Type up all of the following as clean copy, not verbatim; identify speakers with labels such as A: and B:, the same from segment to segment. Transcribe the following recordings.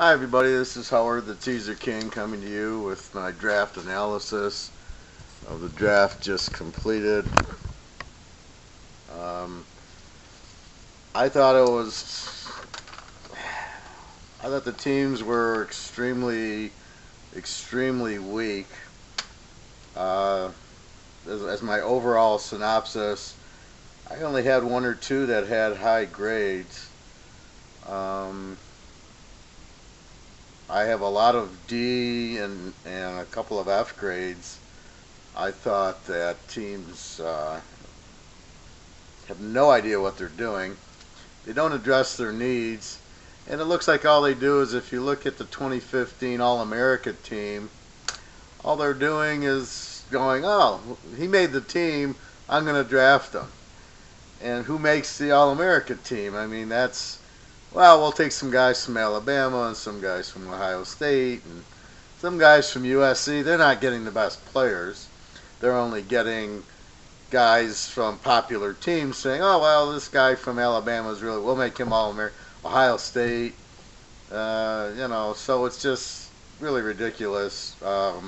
A: Hi everybody, this is Howard, the Teaser King, coming to you with my draft analysis of the draft just completed. Um, I thought it was, I thought the teams were extremely weak. Uh, as my overall synopsis, I only had one or two that had high grades. Um, I have a lot of D and a couple of F grades. I thought that teams have no idea what they're doing. They don't address their needs. And it looks like all they do is, if you look at the 2015 All-America team, all they're doing is going, oh, he made the team, I'm going to draft him. And who makes the All-America team? I mean, we'll take some guys from Alabama and some guys from Ohio State and some guys from USC. They're not getting the best players. They're only getting guys from popular teams saying, oh, well, this guy from Alabama we'll make him All-American. Ohio State, so it's just really ridiculous how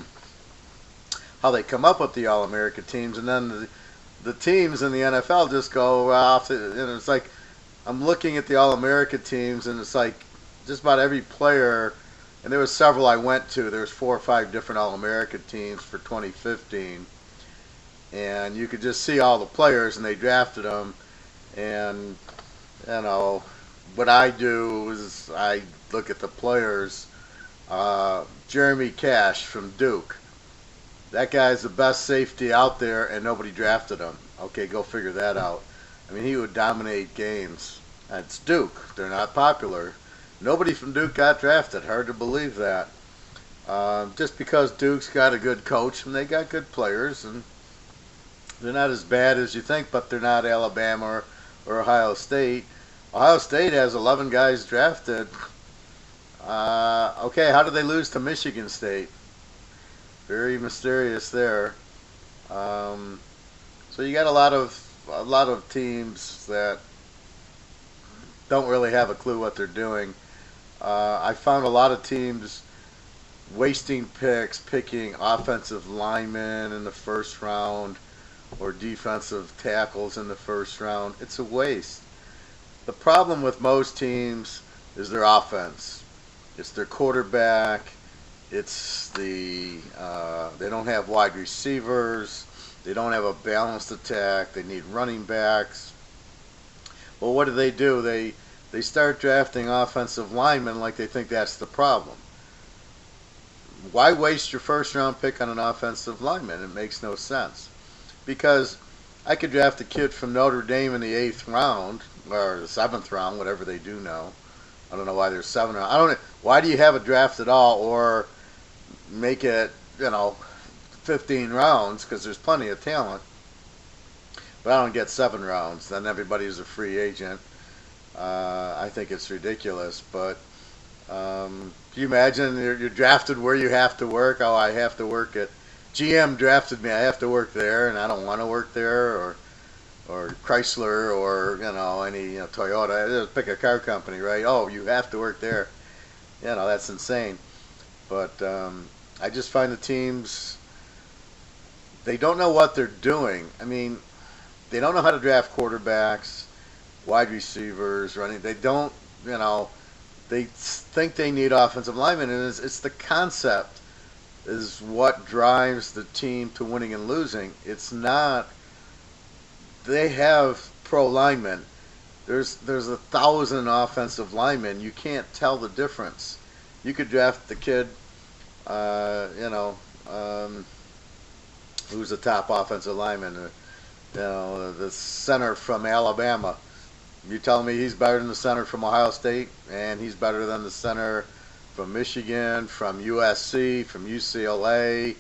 A: they come up with the All-America teams. And then the teams in the NFL just go off. And it's like, I'm looking at the All-America teams, and it's like just about every player, and there was several I went to. There's 4 or 5 different All-America teams for 2015. And you could just see all the players, and they drafted them. And, what I do is I look at the players. Jeremy Cash from Duke. That guy's the best safety out there, and nobody drafted him. Okay, go figure that out. I mean, he would dominate games. It's Duke. They're not popular. Nobody from Duke got drafted. Hard to believe that. Just because Duke's got a good coach, and they got good players, and they're not as bad as you think, but they're not Alabama or Ohio State. Ohio State has 11 guys drafted. Okay, how did they lose to Michigan State? Very mysterious there. So you got a lot of teams that don't really have a clue what they're doing. I found a lot of teams wasting picks, picking offensive linemen in the first round or defensive tackles in the first round. It's a waste. The problem with most teams is their offense. It's their quarterback. It's they don't have wide receivers. They don't have a balanced attack. They need running backs. Well, what do? They start drafting offensive linemen like they think that's the problem. Why waste your first round pick on an offensive lineman? It makes no sense. Because I could draft a kid from Notre Dame in the 8th round, or the 7th round, whatever they do now. I don't know why there's 7 rounds. I don't know. Why do you have a draft at all, or make it, 15 rounds, because there's plenty of talent. But I don't get 7 rounds. Then everybody's a free agent. I think it's ridiculous. But can you imagine you're drafted where you have to work? Oh, I have to work at GM drafted me. I have to work there, and I don't want to work there, or Chrysler, or any Toyota. Just pick a car company, right? Oh, you have to work there. That's insane. But I just find the teams, they don't know what they're doing. I mean, they don't know how to draft quarterbacks, wide receivers, running. They don't, they think they need offensive linemen, and it's the concept is what drives the team to winning and losing. It's not. They have pro linemen. There's 1,000 offensive linemen. You can't tell the difference. You could draft the kid, who's the top offensive lineman, the center from Alabama. You tell me he's better than the center from Ohio State, and he's better than the center from Michigan, from USC, from UCLA,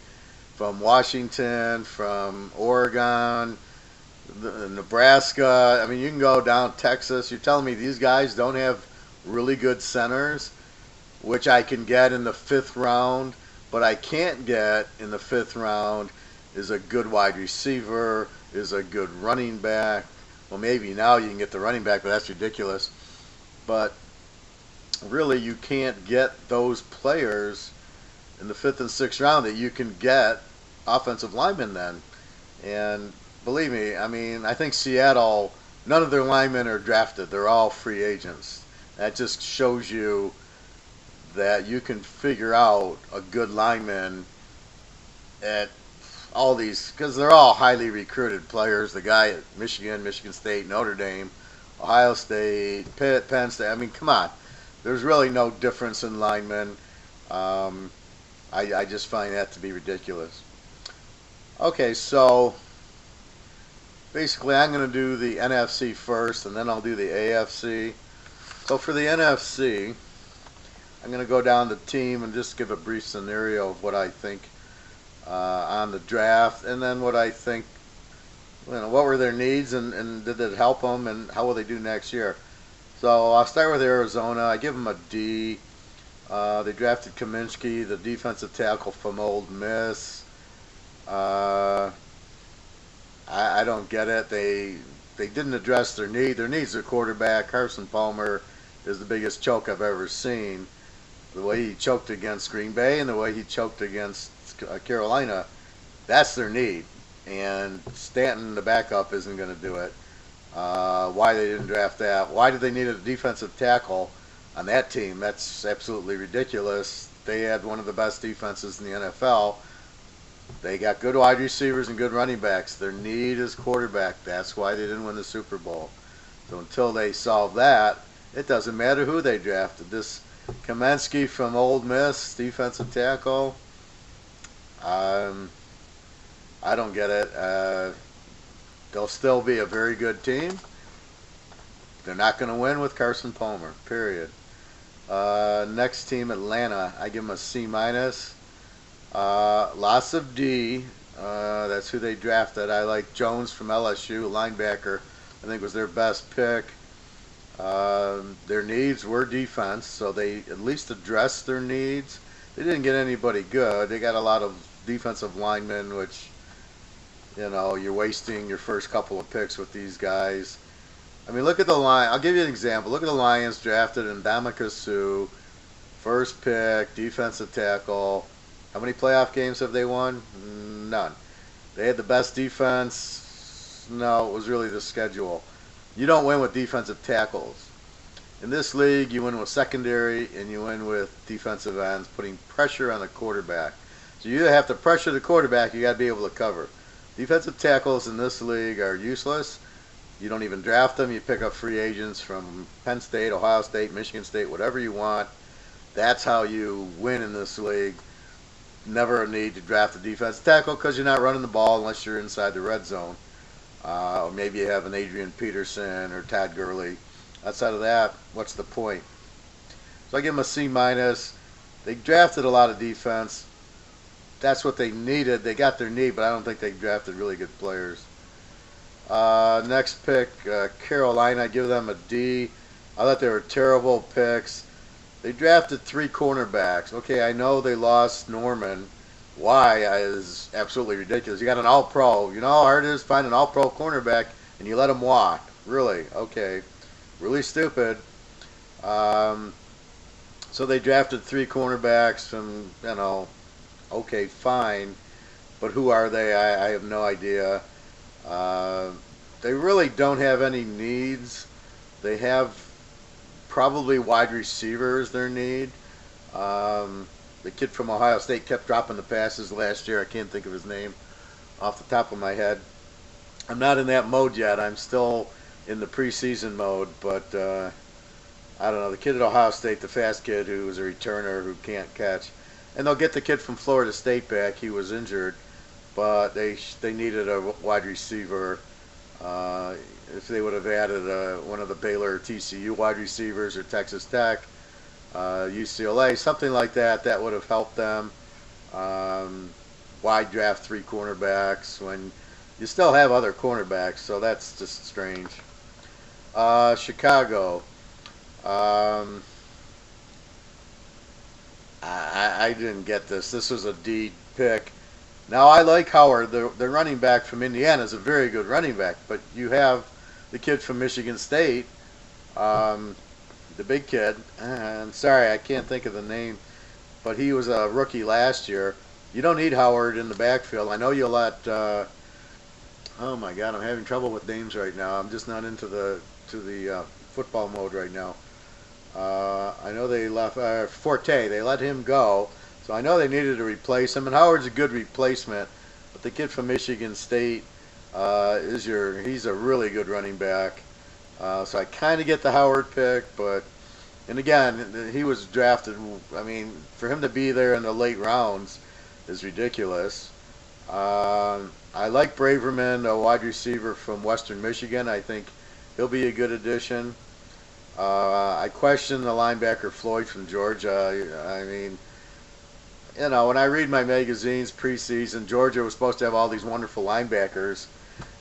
A: from Washington, from Oregon, Nebraska. I mean, you can go down Texas. You're telling me these guys don't have really good centers, which I can get in the 5th round, but I can't get in the 5th round is a good wide receiver, is a good running back. Well, maybe now you can get the running back, but that's ridiculous. But really you can't get those players in the 5th and 6th round that you can get offensive linemen then. And believe me, I mean, I think Seattle, none of their linemen are drafted. They're all free agents. That just shows you that you can figure out a good lineman at all these, because they're all highly recruited players. The guy at Michigan, Michigan State, Notre Dame, Ohio State, Pitt, Penn State. I mean, come on. There's really no difference in linemen. I just find that to be ridiculous. Okay, so basically I'm going to do the NFC first, and then I'll do the AFC. So for the NFC, I'm going to go down the team and just give a brief scenario of what I think on the draft, and then what I think, what were their needs, and did it help them, and how will they do next year. So I'll start with Arizona. I give them a D. They drafted Kaminsky, the defensive tackle from Ole Miss. I don't get it. They didn't address their need. Their needs are quarterback. Carson Palmer is the biggest choke I've ever seen. The way he choked against Green Bay and the way he choked against Carolina, that's their need. And Stanton, the backup, isn't going to do it. Why they didn't draft that? Why did they need a defensive tackle on that team? That's absolutely ridiculous. They had one of the best defenses in the NFL. They got good wide receivers and good running backs. Their need is quarterback. That's why they didn't win the Super Bowl. So until they solve that, it doesn't matter who they drafted. This Kaminsky from Ole Miss, defensive tackle, I don't get it. They'll still be a very good team. They're not going to win with Carson Palmer, period. Next team, Atlanta. I give them a C minus. Lots of D. That's who they drafted. I like Jones from LSU, linebacker. I think was their best pick. Their needs were defense, so they at least addressed their needs. They didn't get anybody good. They got a lot of defensive linemen, which, you're wasting your first couple of picks with these guys. I mean, look at the line. I'll give you an example. Look at the Lions drafted Ndamukong Suh, first pick, defensive tackle. How many playoff games have they won? None. They had the best defense. No, it was really the schedule. You don't win with defensive tackles. In this league, you win with secondary and you win with defensive ends, putting pressure on the quarterback. So you either have to pressure the quarterback, you got to be able to cover. Defensive tackles in this league are useless. You don't even draft them. You pick up free agents from Penn State, Ohio State, Michigan State, whatever you want. That's how you win in this league. Never a need to draft a defensive tackle because you're not running the ball unless you're inside the red zone. Or maybe you have an Adrian Peterson or Todd Gurley. Outside of that, what's the point? So I give them a C minus. They drafted a lot of defense. That's what they needed. They got their need, but I don't think they drafted really good players. Next pick, Carolina. I give them a D. I thought they were terrible picks. They drafted 3 cornerbacks. Okay, I know they lost Norman. Why is absolutely ridiculous. You got an all-pro. You know how hard it is to find an all-pro cornerback, and you let him walk. Really? Okay. Really stupid. So they drafted 3 cornerbacks from, okay, fine. But who are they? I have no idea. They really don't have any needs. They have probably wide receivers their need. The kid from Ohio State kept dropping the passes last year. I can't think of his name off the top of my head. I'm not in that mode yet. I'm still in the preseason mode, but I don't know. The kid at Ohio State, the fast kid who was a returner who can't catch. And they'll get the kid from Florida State back. He was injured, but they needed a wide receiver. If they would have added one of the Baylor or TCU wide receivers or Texas Tech, UCLA, something like that, that would have helped them. Why draft 3 cornerbacks when you still have other cornerbacks? So that's just strange. Chicago. I didn't get this. This was a D pick. Now, I like Howard. The running back from Indiana is a very good running back, but you have the kid from Michigan State. the big kid. I'm sorry, I can't think of the name, but he was a rookie last year. You don't need Howard in the backfield. I know you let. Oh my God, I'm having trouble with names right now. I'm just not into the football mode right now. I know they left Forte. They let him go, so I know they needed to replace him. And Howard's a good replacement, but the kid from Michigan State he's a really good running back. So I kind of get the Howard pick, but and again he was drafted. I mean, for him to be there in the late rounds is ridiculous. I like Braverman, a wide receiver from Western Michigan. I think he'll be a good addition. I question the linebacker Floyd from Georgia. I mean, when I read my magazines preseason, Georgia was supposed to have all these wonderful linebackers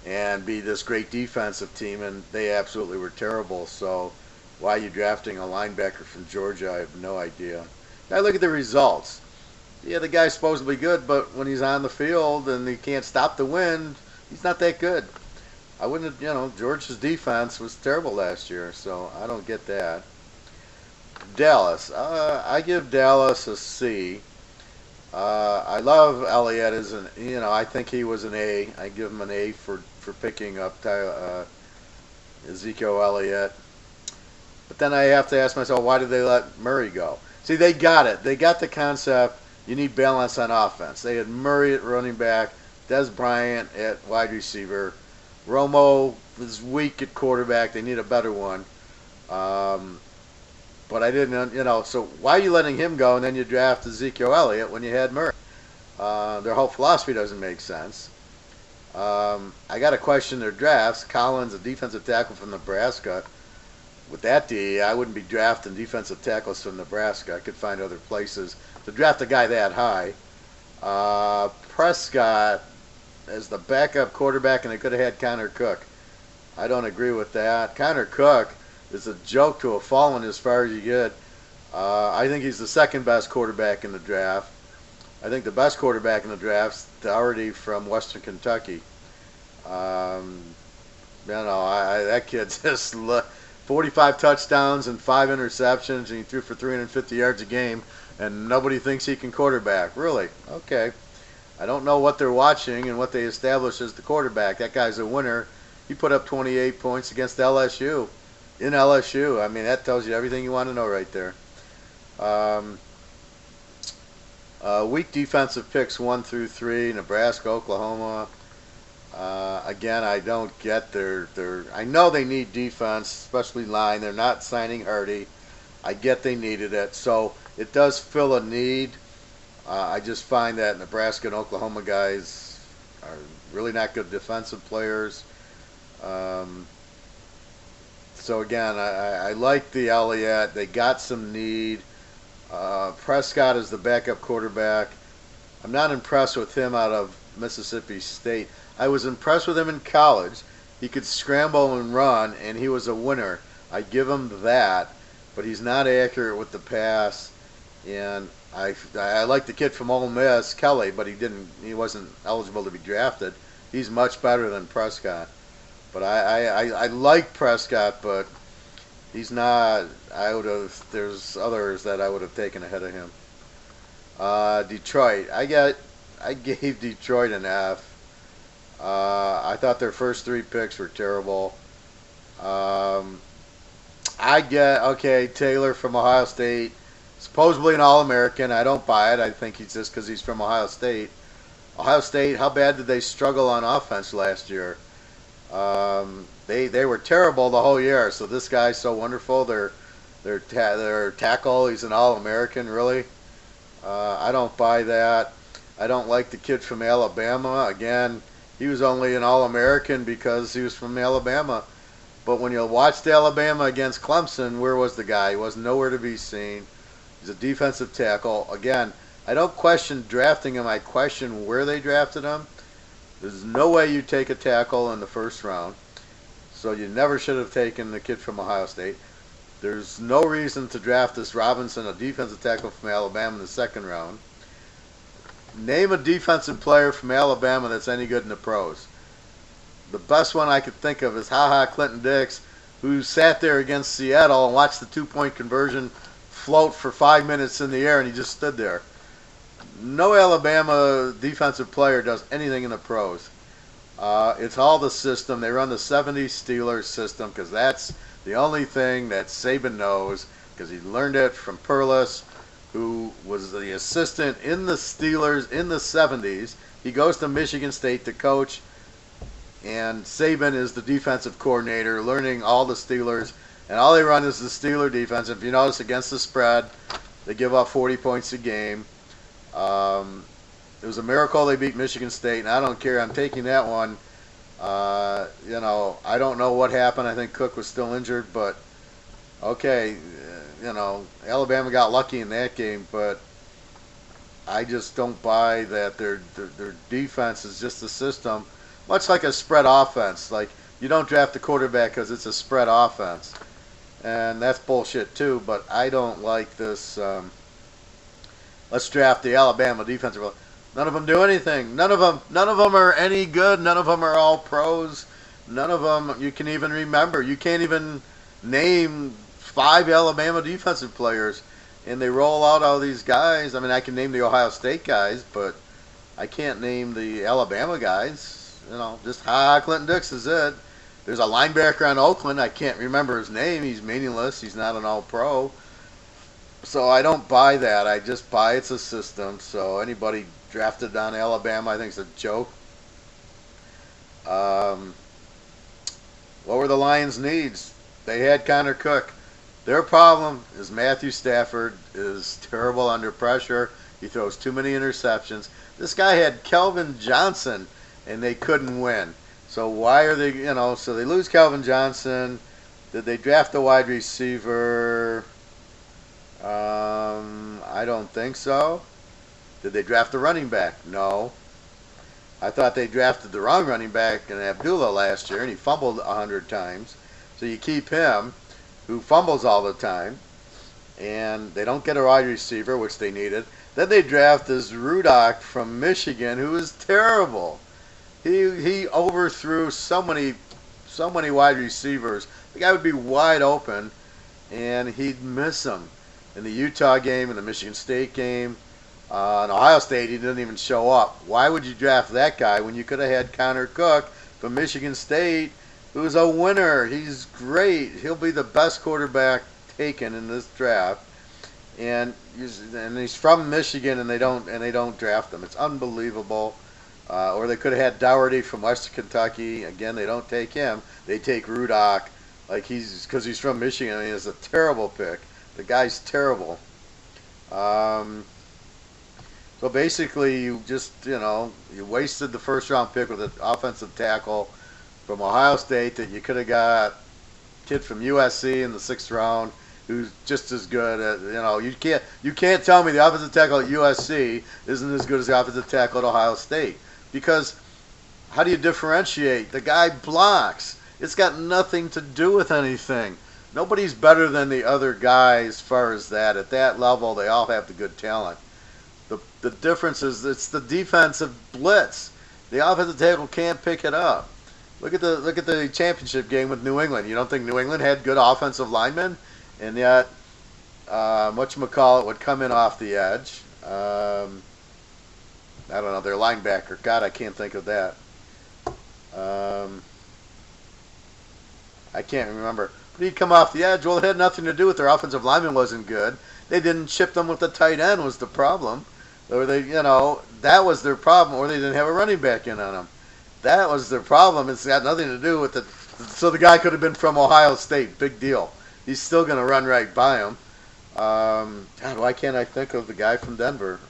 A: and be this great defensive team, and they absolutely were terrible. So why are you drafting a linebacker from Georgia? I have no idea. Now look at the results. Yeah, the guy's supposed to be good, but when he's on the field and he can't stop the wind, he's not that good. I wouldn't, Georgia's defense was terrible last year, so I don't get that. Dallas. I give Dallas a C. I love Elliott I think he was an A. I give him an A for picking up Ezekiel Elliott. But then I have to ask myself, why did they let Murray go? See, they got it. They got the concept. You need balance on offense. They had Murray at running back, Des Bryant at wide receiver. Romo is weak at quarterback. They need a better one. But I didn't, so why are you letting him go and then you draft Ezekiel Elliott when you had Murray? Their whole philosophy doesn't make sense. I got to question their drafts. Collins, a defensive tackle from Nebraska. With that D, I wouldn't be drafting defensive tackles from Nebraska. I could find other places to draft a guy that high. Prescott as the backup quarterback, and they could have had Connor Cook. I don't agree with that. Connor Cook is a joke to have fallen as far as you get. I think he's the second best quarterback in the draft. I think the best quarterback in the draft's already from Western Kentucky. That kid just 45 touchdowns and 5 interceptions, and he threw for 350 yards a game, and nobody thinks he can quarterback. Really? Okay. I don't know what they're watching and what they establish as the quarterback. That guy's a winner. He put up 28 points against LSU. In LSU. I mean, that tells you everything you want to know right there. Weak defensive picks 1 through 3, Nebraska, Oklahoma. Again, I don't get their. I know they need defense, especially line. They're not signing Hardy. I get they needed it, so it does fill a need. I just find that Nebraska and Oklahoma guys are really not good defensive players. So again, I like the Elliott. They got some need. Prescott is the backup quarterback. I'm not impressed with him out of Mississippi State. I was impressed with him in college. He could scramble and run, and he was a winner. I give him that, but he's not accurate with the pass. And I like the kid from Ole Miss, Kelly, but he wasn't eligible to be drafted. He's much better than Prescott. But I like Prescott, but he's not. There's others that I would have taken ahead of him. Detroit. I gave Detroit an F. I thought their first 3 picks were terrible. Taylor from Ohio State, supposedly an All-American. I don't buy it. I think he's just because he's from Ohio State. Ohio State, how bad did they struggle on offense last year? They were terrible the whole year. So this guy's so wonderful. Their tackle, he's an All-American, really. I don't buy that. I don't like the kid from Alabama. Again, he was only an All-American because he was from Alabama. But when you watched Alabama against Clemson, where was the guy? He was nowhere to be seen. He's a defensive tackle. Again, I don't question drafting him. I question where they drafted him. There's no way you take a tackle in the first round. So you never should have taken the kid from Ohio State. There's no reason to draft this Robinson, a defensive tackle from Alabama, in the second round. Name a defensive player from Alabama that's any good in the pros. The best one I could think of is Clinton Dix, who sat there against Seattle and watched the 2-point conversion float for 5 minutes in the air, and he just stood there. No Alabama defensive player does anything in the pros. It's all the system. They run the 70s Steelers system because that's the only thing that Saban knows, because he learned it from Perlis, who was the assistant in the Steelers in the 70s. He goes to Michigan State to coach, and Saban is the defensive coordinator, learning all the Steelers, and all they run is the Steeler defense. If you notice, against the spread, they give up 40 points a game. It was a miracle they beat Michigan State, and I don't care. I'm taking that one. I don't know what happened. I think Cook was still injured, but okay, Alabama got lucky in that game, but I just don't buy that their defense is just a system, much like a spread offense. Like, you don't draft a quarterback because it's a spread offense, and that's bullshit too. But I don't like this. Let's draft the Alabama defensive. None of them do anything. None of them are any good. None of them are all pros. None of them you can even remember. You can't even name 5 Alabama defensive players, and they roll out all these guys. I mean, I can name the Ohio State guys, but I can't name the Alabama guys. Just Clinton Dix is it. There's a linebacker on Oakland. I can't remember his name. He's meaningless. He's not an all-pro. So I don't buy that. I just buy it's a system. So anybody drafted on Alabama, I think it's a joke. What were the Lions' needs? They had Connor Cook. Their problem is Matthew Stafford is terrible under pressure. He throws too many interceptions. This guy had Kelvin Johnson, and they couldn't win. So why are they, so they lose Kelvin Johnson. Did they draft a wide receiver? I don't think so. Did they draft a running back? No. I thought they drafted the wrong running back in Abdullah last year, and he fumbled 100 times. So you keep him, who fumbles all the time, and they don't get a wide receiver, which they needed. Then they draft this Rudock from Michigan, who is terrible. He overthrew so many wide receivers. The guy would be wide open, and he'd miss them. In the Utah game, in the Michigan State game, in Ohio State, he didn't even show up. Why would you draft that guy when you could have had Connor Cook from Michigan State, who's a winner? He's great. He'll be the best quarterback taken in this draft, and he's from Michigan, and they don't draft him. It's unbelievable. Or they could have had Dougherty from Western Kentucky. Again, they don't take him. They take Rudock, because he's from Michigan. I mean, it's a terrible pick. The guy's terrible. So basically, you just, you wasted the first round pick with an offensive tackle from Ohio State that you could have got a kid from USC in the 6th round who's just as good at, you can't tell me the offensive tackle at USC isn't as good as the offensive tackle at Ohio State, because how do you differentiate? The guy blocks. It's got nothing to do with anything. Nobody's better than the other guy as far as that. At that level, they all have the good talent. The difference is it's the defensive blitz. The offensive tackle can't pick it up. Look at the championship game with New England. You don't think New England had good offensive linemen? And yet, whatchamacallit would come in off the edge. I don't know, their linebacker. God, I can't think of that. I can't remember. But he'd come off the edge. Well, it had nothing to do with their offensive lineman wasn't good. They didn't chip them with the tight end was the problem. Or that was their problem. Or they didn't have a running back in on them. That was their problem. It's got nothing to do with it. So the guy could have been from Ohio State. Big deal. He's still going to run right by him. God, why can't I think of the guy from Denver?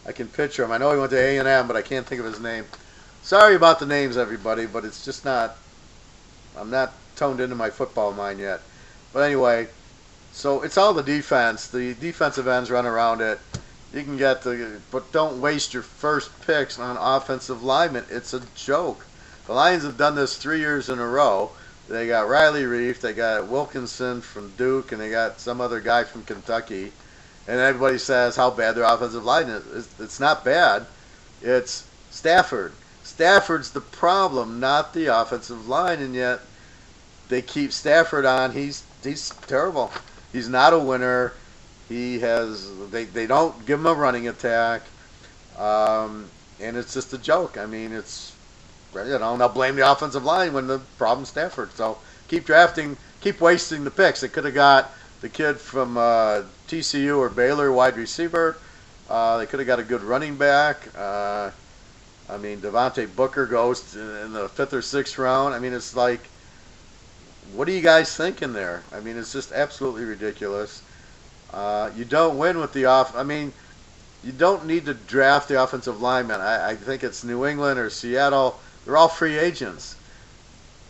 A: I can picture him. I know he went to A&M, but I can't think of his name. Sorry about the names, everybody, but it's just not. I'm not toned into my football mind yet. But anyway, so it's all the defense. The defensive ends run around it. You can get but don't waste your first picks on offensive linemen. It's a joke. The Lions have done this 3 years in a row. They got Riley Reef, they got Wilkinson from Duke, and they got some other guy from Kentucky. And everybody says how bad their offensive line is. It's not bad. It's Stafford. Stafford's the problem, not the offensive line, and yet they keep Stafford on. He's terrible. He's not a winner. They don't give him a running attack, and it's just a joke. I mean, they'll blame the offensive line when the problem's Stafford. So keep drafting, keep wasting the picks. They could have got the kid from TCU or Baylor, wide receiver. They could have got a good running back. I mean, Devontae Booker goes in the 5th or 6th round. I mean, it's like, what are you guys thinking there? I mean, it's just absolutely ridiculous. You don't win with the off. I mean, you don't need to draft the offensive lineman. I think it's New England or Seattle. They're all free agents.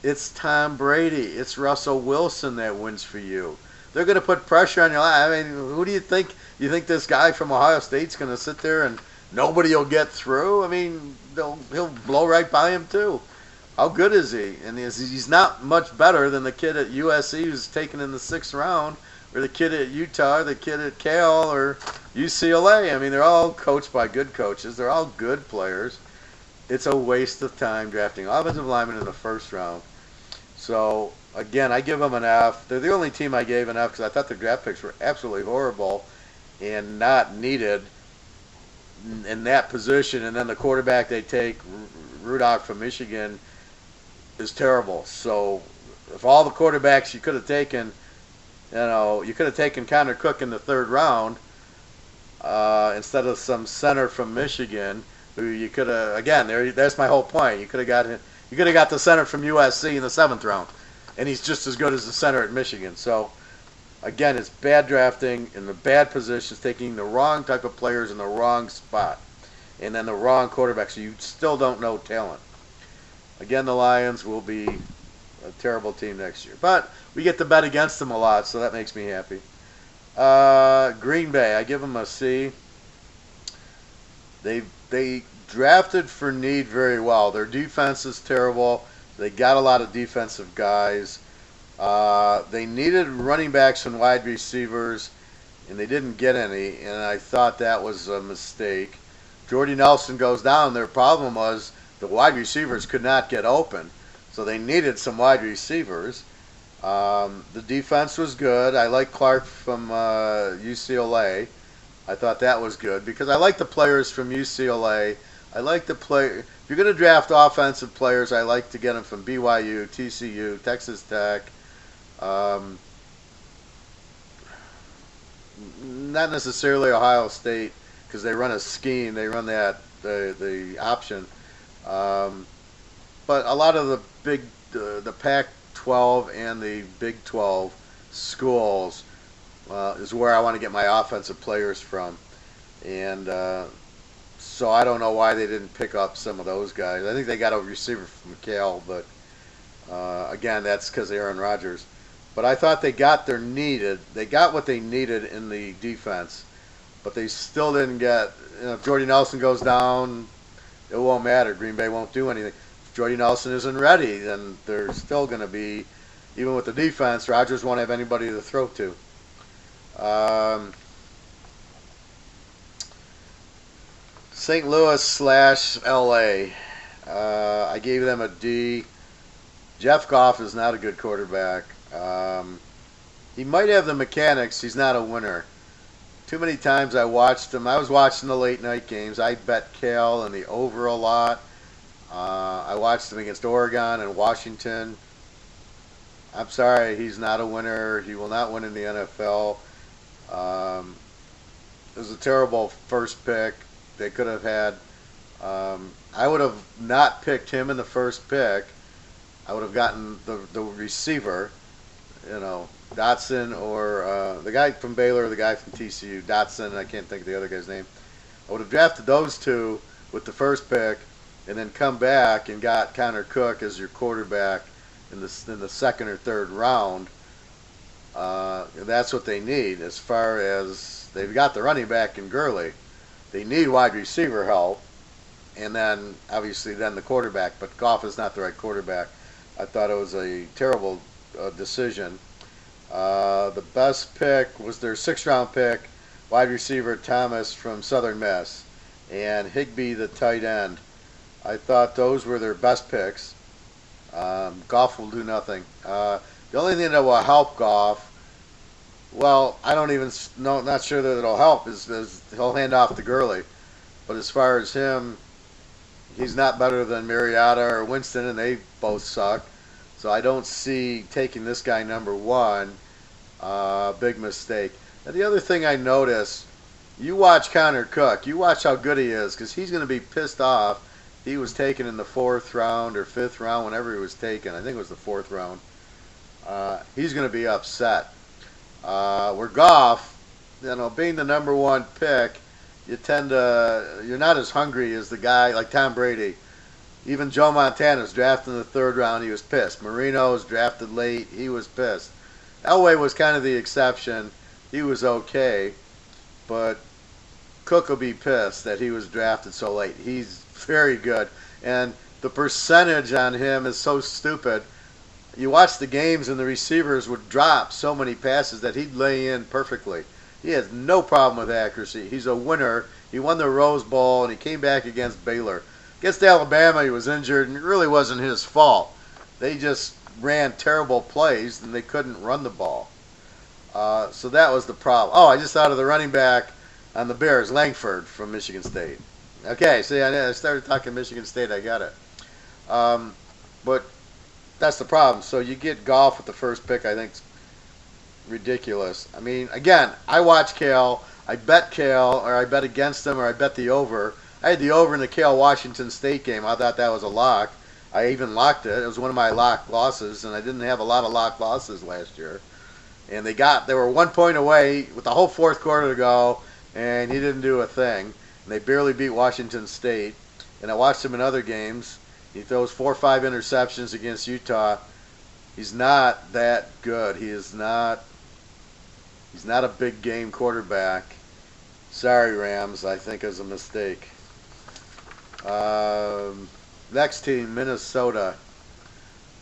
A: It's Tom Brady. It's Russell Wilson that wins for you. They're going to put pressure on you. I mean, who do you think? You think this guy from Ohio State's going to sit there and nobody will get through? I mean, he'll blow right by him too. How good is he? And he's not much better than the kid at USC who's taken in the 6th round, or the kid at Utah, or the kid at Cal, or UCLA. I mean, they're all coached by good coaches. They're all good players. It's a waste of time drafting offensive linemen in the 1st round. So, again, I give them an F. They're the only team I gave an F because I thought the draft picks were absolutely horrible and not needed in that position. And then the quarterback they take, Rudock from Michigan, is terrible. So if all the quarterbacks you could have taken, you could have taken Connor Cook in the 3rd round instead of some center from Michigan who you could have, again, that's my whole point. You could have got the center from USC in the 7th round, and he's just as good as the center at Michigan. So again, it's bad drafting in the bad positions, taking the wrong type of players in the wrong spot, and then the wrong quarterback, so you still don't know talent. Again, the Lions will be a terrible team next year. But we get to bet against them a lot, so that makes me happy. Green Bay, I give them a C. They drafted for need very well. Their defense is terrible. They got a lot of defensive guys. They needed running backs and wide receivers, and they didn't get any, and I thought that was a mistake. Jordy Nelson goes down. Their problem was the wide receivers could not get open, so they needed some wide receivers. The defense was good. I like Clark from UCLA. I thought that was good because I like the players from UCLA. I like the play. If you're going to draft offensive players, I like to get them from BYU, TCU, Texas Tech. Not necessarily Ohio State because they run a scheme. They run the option. But a lot of the the Pac-12 and the Big 12 schools is where I want to get my offensive players from. And so I don't know why they didn't pick up some of those guys. I think they got a receiver from Cal, but again, that's because of Aaron Rodgers. But I thought they got what they needed in the defense, but they still didn't get. If Jordy Nelson goes down, it won't matter. Green Bay won't do anything. If Jordy Nelson isn't ready, then they're still going to be, even with the defense, Rodgers won't have anybody to throw to. St. Louis / LA. I gave them a D. Jeff Goff is not a good quarterback. He might have the mechanics. He's not a winner. Too many times I watched him. I was watching the late night games. I bet Cal and the over a lot. I watched him against Oregon and Washington. I'm sorry, he's not a winner. He will not win in the NFL. It was a terrible first pick. They could have had. I would have not picked him in the first pick. I would have gotten the receiver, Dotson or the guy from Baylor, the guy from TCU, Dotson. I can't think of the other guy's name. I would have drafted those two with the first pick, and then come back and got Connor Cook as your quarterback in the 2nd or 3rd round. That's what they need. As far as they've got the running back in Gurley, they need wide receiver help, and then obviously the quarterback. But Goff is not the right quarterback. I thought it was a terrible decision. The best pick was their 6th round pick, wide receiver Thomas from Southern Miss, and Higbee the tight end. I thought those were their best picks. Goff will do nothing. The only thing that will help Goff, well, I don't even know, not sure that it'll help, is he'll hand off to Gurley. But as far as him, he's not better than Mariota or Winston, and they both suck. So I don't see taking this guy number one. Big mistake. And the other thing I noticed, you watch Connor Cook. You watch how good he is, because he's going to be pissed off. He was taken in the 4th round or 5th round, whenever he was taken. I think it was the 4th round. He's going to be upset. Where Goff, being the number one pick, you're not as hungry as the guy like Tom Brady. Even Joe Montana was drafted in the 3rd round. He was pissed. Marino was drafted late. He was pissed. Elway was kind of the exception. He was okay, but Cook will be pissed that he was drafted so late. He's very good, and the percentage on him is so stupid. You watch the games, and the receivers would drop so many passes that he'd lay in perfectly. He has no problem with accuracy. He's a winner. He won the Rose Bowl, and he came back against Baylor. Against Alabama, he was injured, and it really wasn't his fault. They just ran terrible plays, and they couldn't run the ball. So that was the problem. Oh, I just thought of the running back on the Bears, Langford from Michigan State. Okay, see, I started talking Michigan State. I got it. But that's the problem. So you get Goff with the first pick, I think it's ridiculous. I mean, again, I watch Kale. I bet Kale, or I bet against him, or I bet the over. I had the over in the Kale Washington State game. I thought that was a lock. I even locked it. It was one of my lock losses, and I didn't have a lot of lock losses last year. And they were 1 point away with the whole 4th quarter to go, and he didn't do a thing. And they barely beat Washington State. And I watched him in other games. He throws 4 or 5 interceptions against Utah. He's not that good. He's not a big game quarterback. Sorry, Rams. I think it was a mistake. Next team, Minnesota.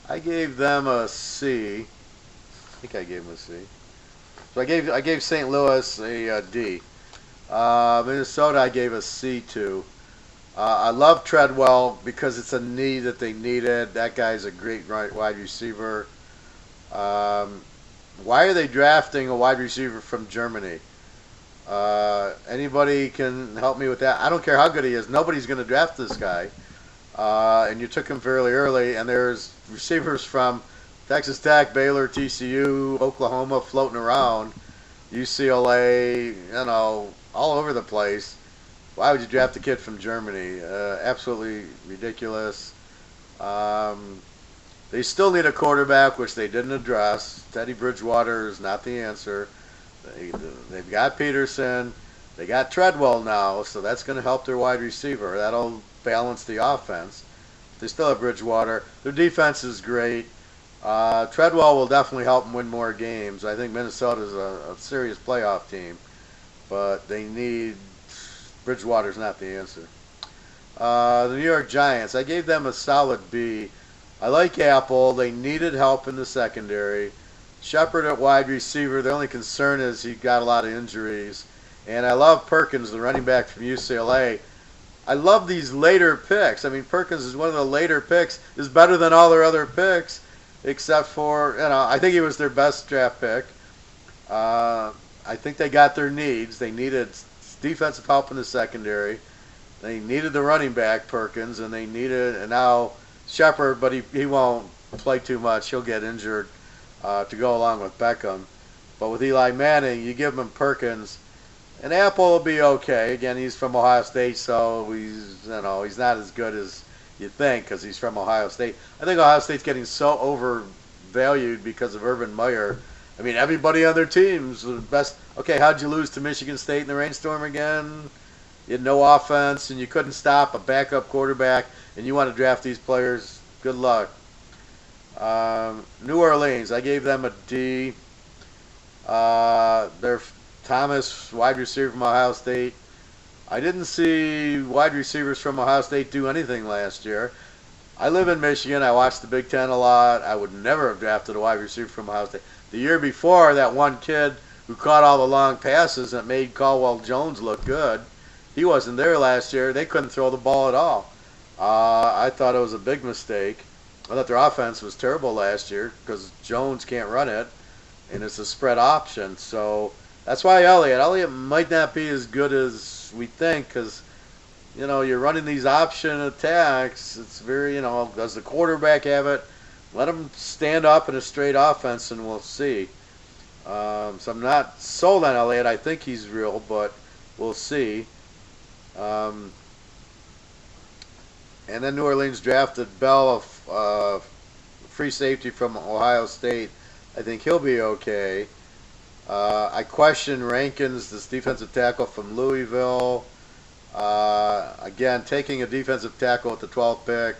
A: I gave them a C. I think I gave them a C. So I gave St. Louis a D. Minnesota I gave a C to. I love Treadwell because it's a need that they needed. That guy's a great wide receiver. Why are they drafting a wide receiver from Germany? Anybody can help me with that? I don't care how good he is. Nobody's going to draft this guy. And you took him fairly early, and there's receivers from Texas Tech, Baylor, TCU, Oklahoma floating around, UCLA, all over the place. Why would you draft a kid from Germany? Absolutely ridiculous. They still need a quarterback, which they didn't address. Teddy Bridgewater is not the answer. They've got Peterson. They got Treadwell now, so that's going to help their wide receiver. That'll balance the offense. They still have Bridgewater. Their defense is great. Treadwell will definitely help them win more games. I think Minnesota's a serious playoff team, but they need Bridgewater's not the answer. The New York Giants, I gave them a solid B. I like Apple. They needed help in the secondary. Shepard at wide receiver. The only concern is he got a lot of injuries. And I love Perkins, the running back from UCLA. I love these later picks. I mean, Perkins is one of the later picks. Is better than all their other picks, except for, I think he was their best draft pick. I think they got their needs. They needed defensive help in the secondary. They needed the running back, Perkins, and now Shepard, but he won't play too much. He'll get injured to go along with Beckham. But with Eli Manning, you give him Perkins, and Apple will be okay. Again, he's from Ohio State, so he's not as good as you think because he's from Ohio State. I think Ohio State's getting so overvalued because of Urban Meyer. I mean, everybody on their team's the best. Okay, how'd you lose to Michigan State in the rainstorm again? You had no offense, and you couldn't stop a backup quarterback, and you want to draft these players. Good luck. New Orleans, I gave them a D. Their Thomas, wide receiver from Ohio State. I didn't see wide receivers from Ohio State do anything last year. I live in Michigan. I watch the Big Ten a lot. I would never have drafted a wide receiver from Ohio State. The year before, that one kid who caught all the long passes that made Caldwell Jones look good, he wasn't there last year. They couldn't throw the ball at all. I thought it was a big mistake. I thought their offense was terrible last year because Jones can't run it, and it's a spread option. So that's why Elliott might not be as good as we think because you're running these option attacks. It's very does the quarterback have it? Let him stand up in a straight offense, and we'll see. So I'm not sold on Elliott. I think he's real, but we'll see. Um, and then New Orleans drafted Bell, a free safety from Ohio State. I think he'll be okay. I question Rankins, this defensive tackle from Louisville. Again, taking a defensive tackle at the 12th pick.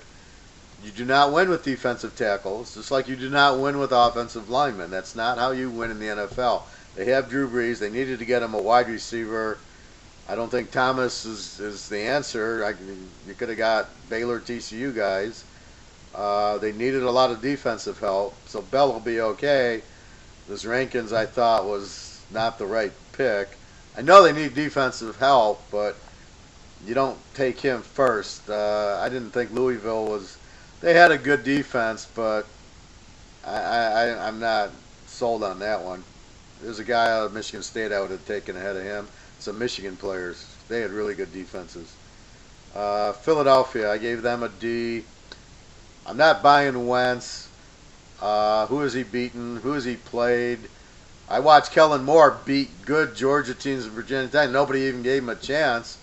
A: You do not win with defensive tackles, just like you do not win with offensive linemen. That's not how you win in the NFL. They have Drew Brees. They needed to get him a wide receiver. I don't think Thomas is the answer. You could have got Baylor TCU guys. They needed a lot of defensive help, so Bell will be okay. This Rankins, I thought, was not the right pick. I know they need defensive help, but you don't take him first. I didn't think Louisville was. They had a good defense, but I'm not sold on that one. There's a guy out of Michigan State I would have taken ahead of him. Some Michigan players. They had really good defenses. Philadelphia, I gave them a D. I'm not buying Wentz. Who has he beaten? Who has he played? I watched Kellen Moore beat good Georgia teams in Virginia Tech. Nobody even gave him a chance.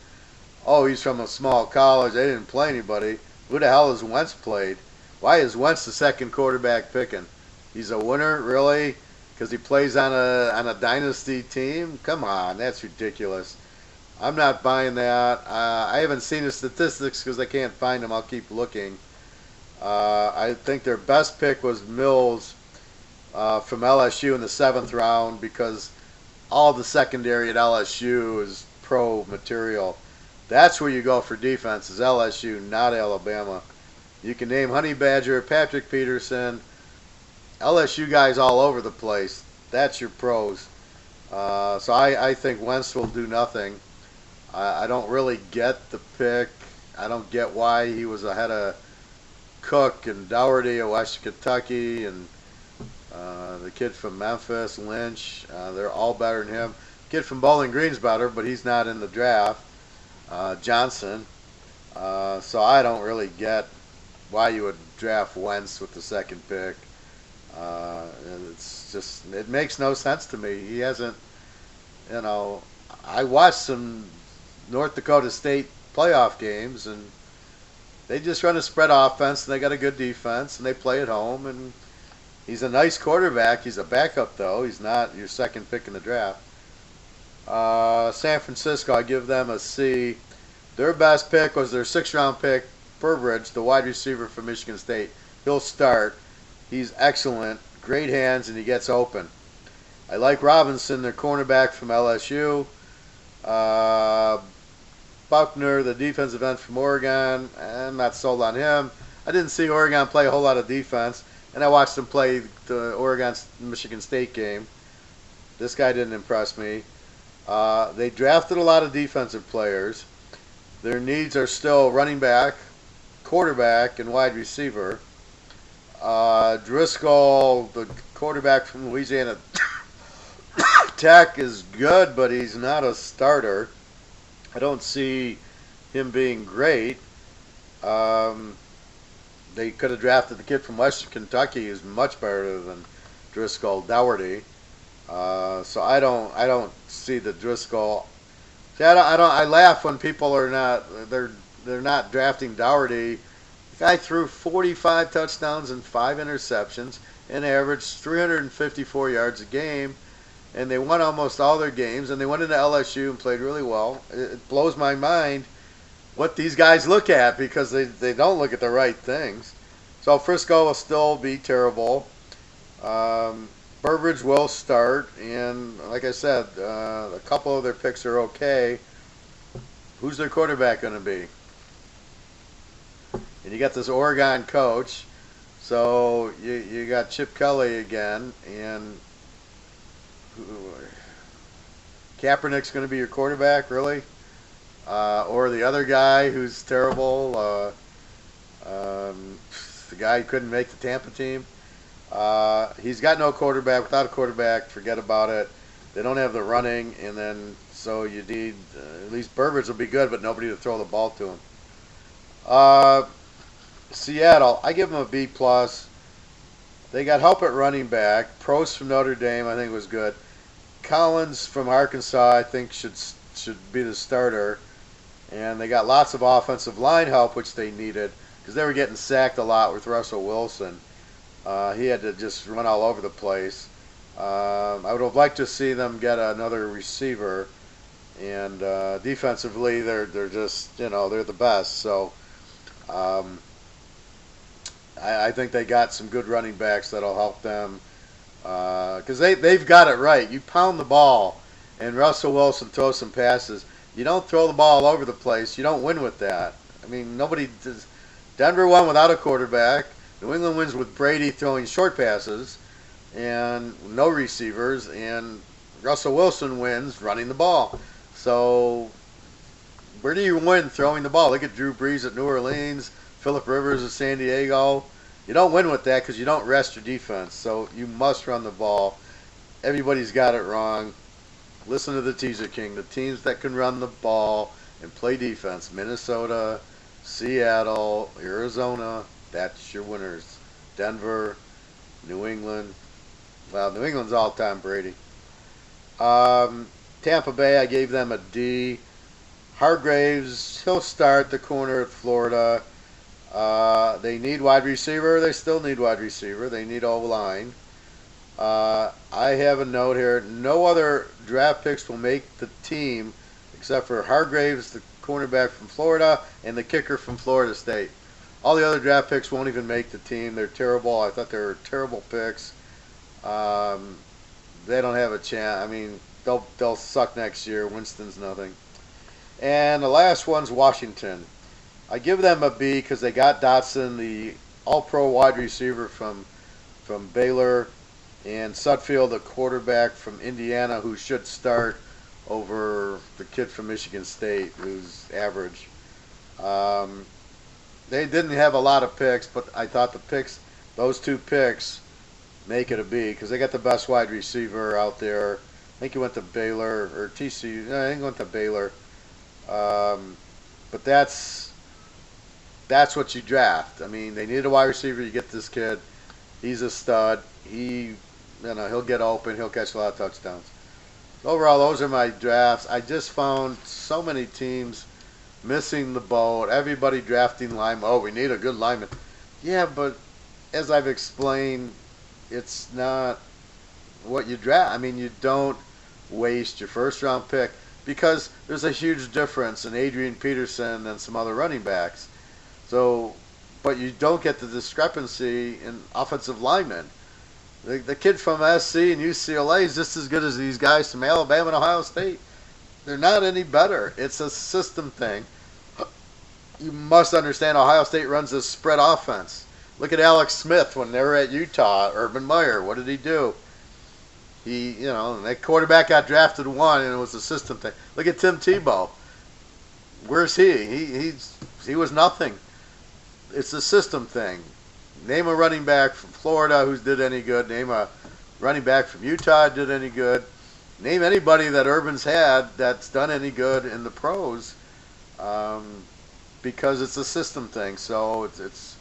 A: Oh, he's from a small college. They didn't play anybody. Who the hell has Wentz played? Why is Wentz the second quarterback picking? He's a winner, really? Because he plays on a dynasty team? Come on, that's ridiculous. I'm not buying that. I haven't seen the statistics because I can't find them. I'll keep looking. I think their best pick was Mills from LSU in the 7th round because all the secondary at LSU is pro material. That's where you go for defense, is LSU, not Alabama. You can name Honey Badger, Patrick Peterson, LSU guys all over the place. That's your pros. So I think Wentz will do nothing. I don't really get the pick. I don't get why he was ahead of Cook and Dougherty of West Kentucky and the kid from Memphis, Lynch. They're all better than him. Kid from Bowling Green's better, but he's not in the draft. Johnson. So I don't really get why you would draft Wentz with the second pick. It makes no sense to me. He hasn't, I watched some North Dakota State playoff games, and they just run a spread offense, and they got a good defense, and they play at home, and he's a nice quarterback. He's a backup, though. He's not your second pick in the draft. San Francisco, I give them a C. Their best pick was their 6th-round pick, Burbridge, the wide receiver from Michigan State. He'll start. He's excellent, great hands, and he gets open. I like Robinson, their cornerback from LSU. Buckner, the defensive end from Oregon. I'm not sold on him. I didn't see Oregon play a whole lot of defense, and I watched them play the Oregon-Michigan State game. This guy didn't impress me. They drafted a lot of defensive players. Their needs are still running back, quarterback, and wide receiver. Driscoll, the quarterback from Louisiana Tech, is good, but he's not a starter. I don't see him being great. They could have drafted the kid from Western Kentucky, who's much better than Driscoll, Dougherty. So I don't see the Driscoll. See, I laugh when people are not they're not drafting Dougherty. The guy threw 45 touchdowns and 5 interceptions and averaged 354 yards a game, and they won almost all their games, and they went into LSU and played really well. It blows my mind what these guys look at because they don't look at the right things. So Frisco will still be terrible. Burbridge will start, and like I said, a couple of their picks are okay. Who's their quarterback going to be? And you got this Oregon coach, so you got Chip Kelly again, and Kaepernick's going to be your quarterback, really? Or the other guy who's terrible? the guy who couldn't make the Tampa team. He's got no quarterback. Without a quarterback, forget about it. They don't have the running, and then so you need at least Burbridge will be good, but nobody to throw the ball to him. Seattle, I give them a B plus. They got help at running back. Prost from Notre Dame, I think was good. Collins from Arkansas, I think should be the starter. And they got lots of offensive line help, which they needed because they were getting sacked a lot with Russell Wilson. He had to just run all over the place. I would have liked to see them get another receiver. And defensively, they're just they're the best. So I think they got some good running backs that'll help them because they've got it right. You pound the ball, and Russell Wilson throws some passes. You don't throw the ball all over the place. You don't win with that. I mean, nobody does. Denver won without a quarterback. New England wins with Brady throwing short passes and no receivers, and Russell Wilson wins running the ball. So where do you win throwing the ball? Look at Drew Brees at New Orleans, Phillip Rivers at San Diego. You don't win with that because you don't rest your defense. So you must run the ball. Everybody's got it wrong. Listen to the Teaser King. The teams that can run the ball and play defense, Minnesota, Seattle, Arizona, that's your winners. Denver, New England. Well, New England's all-time Brady. Tampa Bay, I gave them a D. Hargraves, he'll start the corner at Florida. They need wide receiver. They still need wide receiver. They need O-line. I have a note here. No other draft picks will make the team except for Hargraves, the cornerback from Florida, and the kicker from Florida State. All the other draft picks won't even make the team. They're terrible. I thought they were terrible picks. They don't have a chance. I mean, they'll suck next year. Winston's nothing. And the last one's Washington. I give them a B because they got Dotson, the all-pro wide receiver from Baylor, and Sutfield, the quarterback from Indiana, who should start over the kid from Michigan State, who's average. They didn't have a lot of picks, but I thought those two picks, make it a B because they got the best wide receiver out there. I think he went to Baylor or TCU. No, I think he went to Baylor. But that's what you draft. I mean, they needed a wide receiver. You get this kid. He's a stud. He'll get open. He'll catch a lot of touchdowns. Overall, those are my drafts. I just found so many teams missing the boat. Everybody drafting linemen. Oh, we need a good lineman. Yeah, but as I've explained, it's not what you draft. I mean, you don't waste your first-round pick because there's a huge difference in Adrian Peterson and some other running backs. So, but you don't get the discrepancy in offensive linemen. The kid from SC and UCLA is just as good as these guys from Alabama and Ohio State. They're not any better. It's a system thing. You must understand Ohio State runs a spread offense. Look at Alex Smith when they were at Utah. Urban Meyer, what did he do? That quarterback got drafted one, and it was a system thing. Look at Tim Tebow. Where's he? He was nothing. It's a system thing. Name a running back from Florida who's did any good. Name a running back from Utah did any good. Name anybody that Urban's had that's done any good in the pros, because it's a system thing. So it's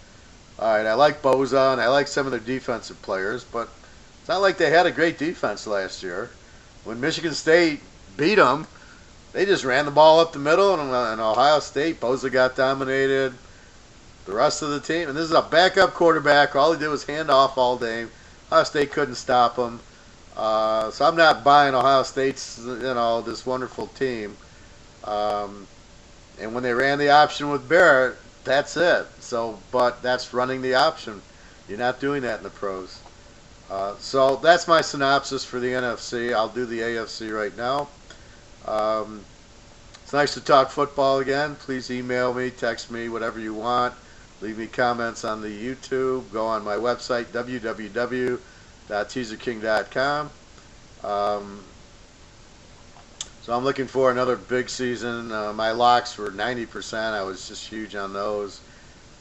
A: all right. I like Boza and I like some of their defensive players, but it's not like they had a great defense last year. When Michigan State beat them, they just ran the ball up the middle, and Ohio State, Boza got dominated. The rest of the team, and this is a backup quarterback. All he did was hand off all day. Ohio State couldn't stop him. So I'm not buying Ohio State's, this wonderful team. And when they ran the option with Barrett, that's it. But that's running the option. You're not doing that in the pros. So that's my synopsis for the NFC. I'll do the AFC right now. It's nice to talk football again. Please email me, text me, whatever you want. Leave me comments on the YouTube. Go on my website, www.teaserking.com. So I'm looking for another big season. My locks were 90%. I was just huge on those.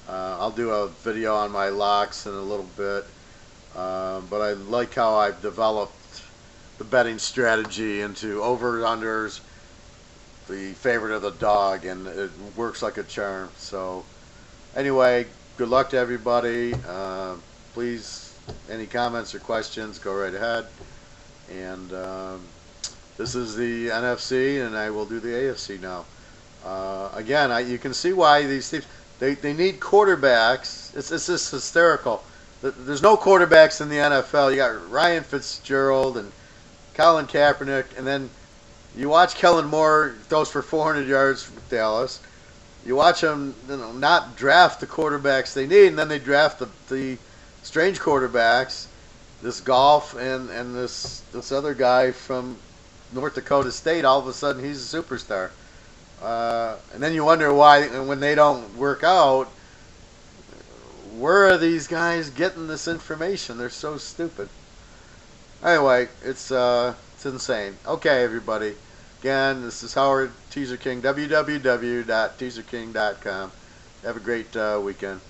A: I'll do a video on my locks in a little bit, but I like how I've developed the betting strategy into over-unders, the favorite of the dog, and it works like a charm. So anyway, good luck to everybody. Please, any comments or questions, go right ahead. And this is the NFC, and I will do the AFC now. Again, you can see why these teams, they need quarterbacks. It's just hysterical. There's no quarterbacks in the NFL. You got Ryan Fitzgerald and Colin Kaepernick, and then you watch Kellen Moore throws for 400 yards with Dallas. You watch them, not draft the quarterbacks they need, and then they draft the strange quarterbacks. This Golf and this other guy from North Dakota State. All of a sudden, he's a superstar. And then you wonder why, when they don't work out, where are these guys getting this information? They're so stupid. Anyway, it's insane. Okay, everybody. Again, this is Howard, Teaser King, www.teaserking.com. Have a great weekend.